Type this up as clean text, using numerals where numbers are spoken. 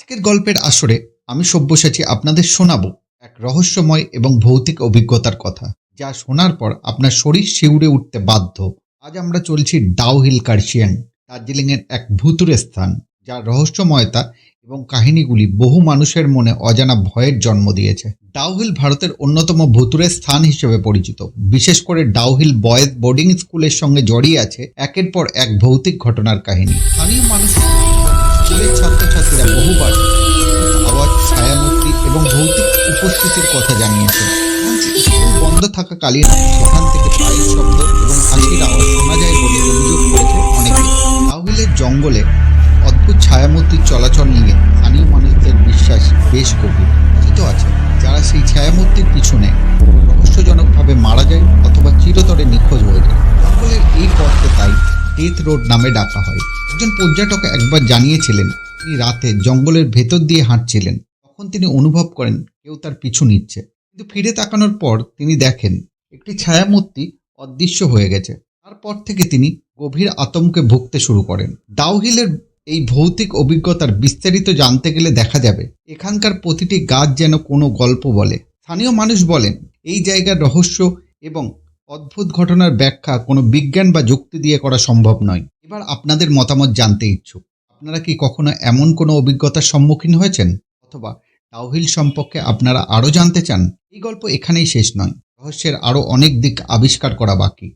আজকের গল্পের আসরে আমি সব্যসাচী আপনাদের শোনাবো এক রহস্যময় এবং ভৌতিক অভিজ্ঞতার কথা, যা শোনার পর আপনার শরীর শিউরে উঠতে বাধ্য। আজ আমরা চলছি ডাউহিল কার্শিয়াং, দার্জিলিংয়ের এক ভুতুড়ে স্থান, যার রহস্যময়তা এবং কাহিনীগুলি বহু মানুষের মনে অজানা ভয়ের জন্ম দিয়েছে। ডাউহিল ভারতের অন্যতম ভুতুড়ে স্থান হিসেবে পরিচিত। বিশেষ করে ডাউহিল বয়েজ বোর্ডিং স্কুলের সঙ্গে জড়িয়ে আছে একের পর এক ভৌতিক ঘটনার কাহিনী। স্থানীয় মানুষ, স্কুলের ছাত্রছাত্রীরা বহুবার আওয়াজ, ছায়ামূর্তি এবং ভৌতিক উপস্থিতির কথা জানিয়েছেন। স্কুল বন্ধ থাকাকালীন সেখান থেকে পায়ের শব্দ এবং হাসির আওয়াজ শোনা যায় বলে অভিযোগ করেছে অনেকে। ডাউহিলের জঙ্গলে অদ্ভুত ছায়ামূর্তির চলাচল নিয়ে স্থানীয় মানুষদের বিশ্বাস বেশ গভীর। কথিত আছে যারা সেই ছায়ামূর্তির পিছনে রহস্যজনকভাবে মারা যায় অথবা চিরতরে নিখোঁজ হয়ে যায়। জঙ্গলের এই পথকে তাই ডেথ রোড নামে ডাকা হয়। একজন পর্যটক একবার জানিয়েছিলেন, তিনি রাতে জঙ্গলের ভেতর দিয়ে হাঁটছিলেন। তখন তিনি অনুভব করেন কেউ তার পিছু নিচ্ছে, কিন্তু ফিরে তাকানোর পর তিনি দেখেন একটি ছায়ামূর্তি অদৃশ্য হয়ে গেছে। তারপর থেকে তিনি গভীর আতঙ্কে ভুগতে শুরু করেন। ডাউহিলের এই ভৌতিক অভিজ্ঞতার বিস্তারিত জানতে গেলে দেখা যাবে এখানকার প্রতিটি গাছ যেন কোনো গল্প বলে। স্থানীয় মানুষ বলেন এই জায়গার রহস্য এবং অদ্ভুত ঘটনার ব্যাখ্যা কোনো বিজ্ঞান বা যুক্তি দিয়ে করা সম্ভব নয়। এবার আপনাদের মতামত জানতে ইচ্ছুক। আপনারা কি কখনো এমন কোনো অভিজ্ঞতার সম্মুখীন হয়েছেন, অথবা ডাউহিল সম্পর্কে আপনারা আরও জানতে চান? এই গল্প এখানেই শেষ নয়, রহস্যের আরও অনেক দিক আবিষ্কার করা বাকি।